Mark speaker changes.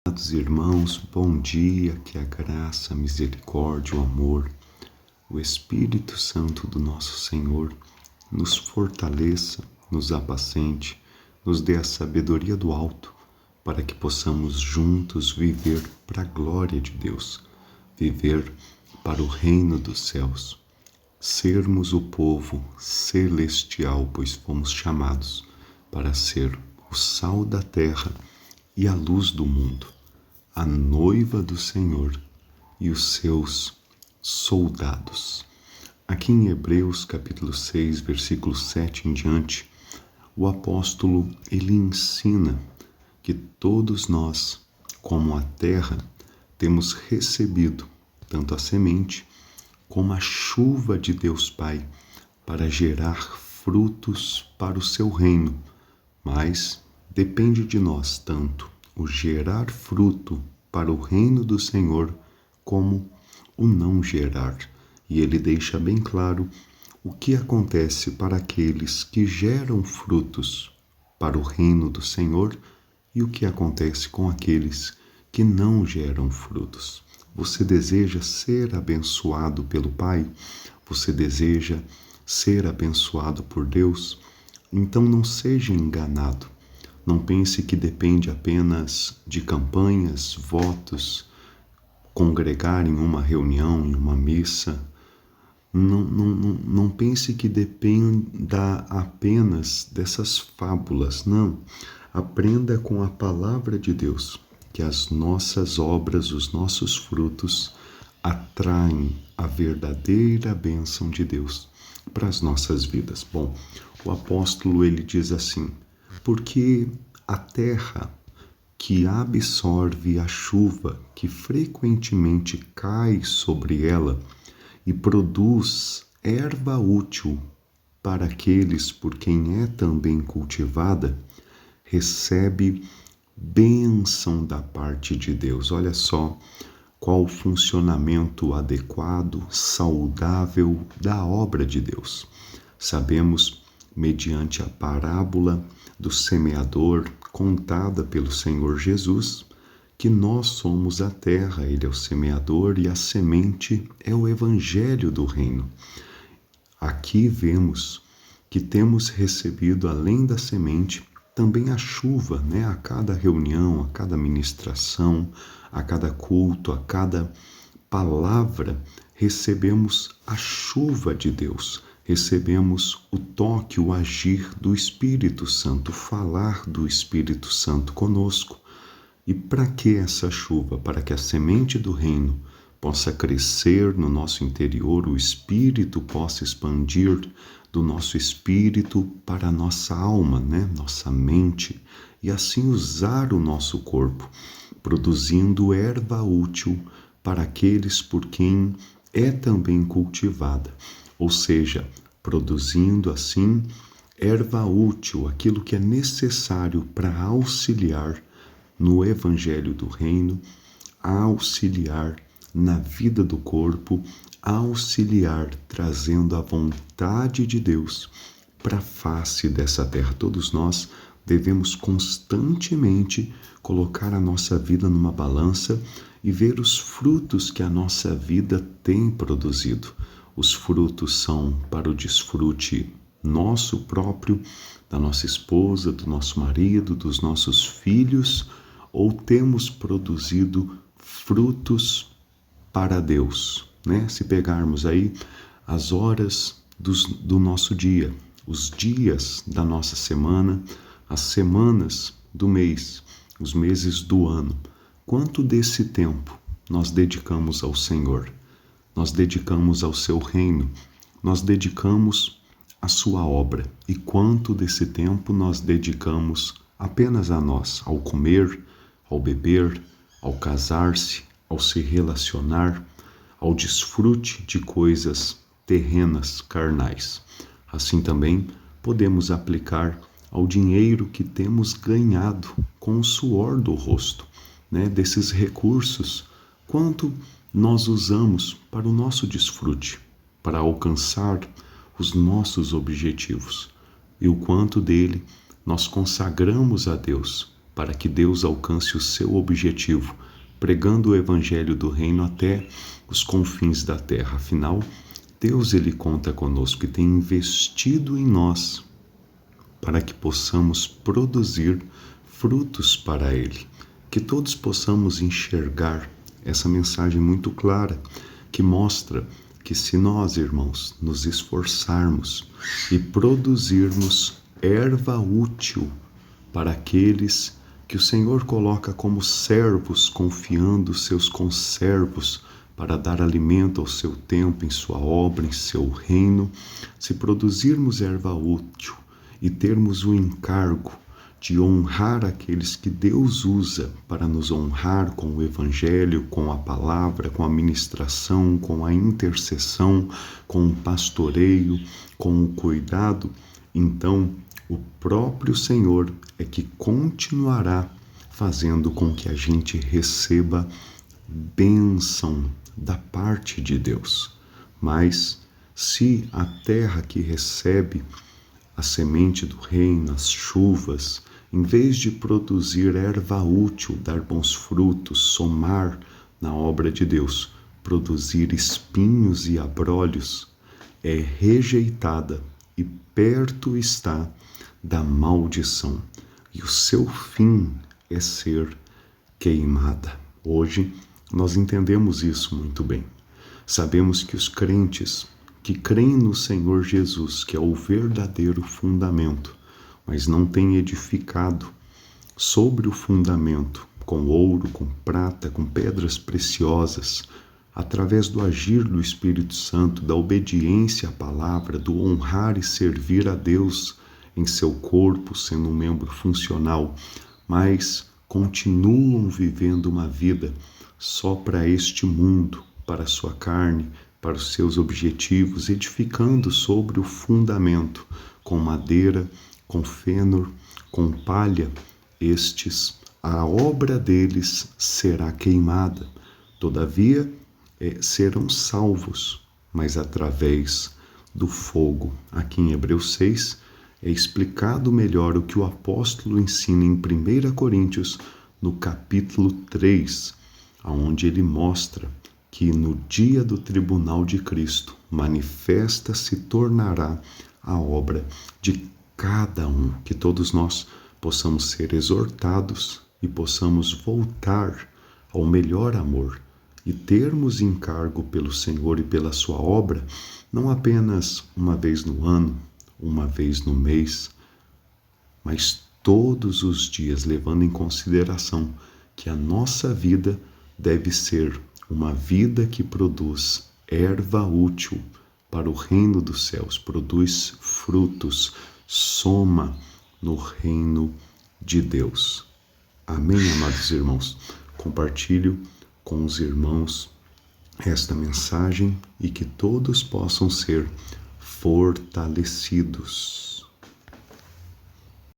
Speaker 1: Amados irmãos, bom dia, que a graça, a misericórdia, o amor, o Espírito Santo do nosso Senhor nos fortaleça, nos apacente, nos dê a sabedoria do alto, para que possamos juntos viver para a glória de Deus, viver para o reino dos céus, sermos o povo celestial, pois fomos chamados para ser o sal da terra e a luz do mundo, a noiva do Senhor e os seus soldados. Aqui em Hebreus capítulo 6, versículo 7 em diante, o apóstolo ele ensina que todos nós, como a terra, temos recebido tanto a semente como a chuva de Deus Pai para gerar frutos para o seu reino, mas depende de nós tanto o gerar fruto para o reino do Senhor como o não gerar. E ele deixa bem claro o que acontece para aqueles que geram frutos para o reino do Senhor e o que acontece com aqueles que não geram frutos. Você deseja ser abençoado pelo Pai? Você deseja ser abençoado por Deus? Então não seja enganado. Não pense que depende apenas de campanhas, votos, congregar em uma reunião, em uma missa. Não pense que dependa apenas dessas fábulas. Não. Aprenda com a palavra de Deus que as nossas obras, os nossos frutos atraem a verdadeira bênção de Deus para as nossas vidas. Bom, o apóstolo ele diz assim: porque a terra que absorve a chuva que frequentemente cai sobre ela e produz erva útil para aqueles por quem é também cultivada, recebe bênção da parte de Deus. Olha só qual o funcionamento adequado, saudável da obra de Deus. Sabemos, mediante a parábola do semeador contada pelo Senhor Jesus, que nós somos a terra, ele é o semeador e a semente é o evangelho do reino. Aqui vemos que temos recebido, além da semente, também a chuva, né? A cada reunião, a cada ministração, a cada culto, a cada palavra, recebemos a chuva de Deus, recebemos o toque, o agir do Espírito Santo, o falar do Espírito Santo conosco. E para que essa chuva? Para que a semente do reino possa crescer no nosso interior, o Espírito possa expandir do nosso espírito para a nossa alma, né? Nossa mente, e assim usar o nosso corpo, produzindo erva útil para aqueles por quem é também cultivada, ou seja, produzindo assim erva útil, aquilo que é necessário para auxiliar no Evangelho do Reino, auxiliar na vida do corpo, auxiliar trazendo a vontade de Deus para a face dessa terra. Todos nós devemos constantemente colocar a nossa vida numa balança e ver os frutos que a nossa vida tem produzido. Os frutos são para o desfrute nosso próprio, da nossa esposa, do nosso marido, dos nossos filhos, ou temos produzido frutos para Deus, né? Se pegarmos aí as horas do nosso dia, os dias da nossa semana, as semanas do mês, os meses do ano, quanto desse tempo nós dedicamos ao Senhor? Nós dedicamos ao seu reino, nós dedicamos à sua obra. E quanto desse tempo nós dedicamos apenas a nós, ao comer, ao beber, ao casar-se, ao se relacionar, ao desfrute de coisas terrenas, carnais. Assim também podemos aplicar ao dinheiro que temos ganhado com o suor do rosto, né? Desses recursos, quanto nós usamos para o nosso desfrute, para alcançar os nossos objetivos, e o quanto dele nós consagramos a Deus para que Deus alcance o seu objetivo, pregando o evangelho do reino até os confins da terra. Afinal, Deus ele conta conosco e tem investido em nós para que possamos produzir frutos para Ele. Que todos possamos enxergar essa mensagem muito clara, que mostra que se nós, irmãos, nos esforçarmos e produzirmos erva útil para aqueles que o Senhor coloca como servos, confiando seus conservos para dar alimento ao seu tempo, em sua obra, em seu reino, se produzirmos erva útil e termos o encargo de honrar aqueles que Deus usa para nos honrar com o Evangelho, com a palavra, com a ministração, com a intercessão, com o pastoreio, com o cuidado, então o próprio Senhor é que continuará fazendo com que a gente receba bênção da parte de Deus. Mas se a terra que recebe a semente do reino, as chuvas, em vez de produzir erva útil, dar bons frutos, somar na obra de Deus, produzir espinhos e abrolhos, é rejeitada e perto está da maldição, e o seu fim é ser queimada. Hoje nós entendemos isso muito bem. Sabemos que os crentes que creem no Senhor Jesus, que é o verdadeiro fundamento, mas não têm edificado sobre o fundamento, com ouro, com prata, com pedras preciosas, através do agir do Espírito Santo, da obediência à palavra, do honrar e servir a Deus em seu corpo, sendo um membro funcional, mas continuam vivendo uma vida só para este mundo, para a sua carne, para os seus objetivos, edificando sobre o fundamento, com madeira, com fênor, com palha, a obra deles será queimada. Todavia, serão salvos, mas através do fogo. Aqui em Hebreus 6 é explicado melhor o que o apóstolo ensina em 1 Coríntios, no capítulo 3, onde ele mostra que no dia do tribunal de Cristo, manifesta se tornará a obra de cada um, que todos nós possamos ser exortados e possamos voltar ao melhor amor e termos encargo pelo Senhor e pela sua obra, não apenas uma vez no ano, uma vez no mês, mas todos os dias, levando em consideração que a nossa vida deve ser uma vida que produz erva útil para o reino dos céus, produz frutos, soma no reino de Deus. Amém, amados irmãos? Compartilho com os irmãos esta mensagem e que todos possam ser fortalecidos.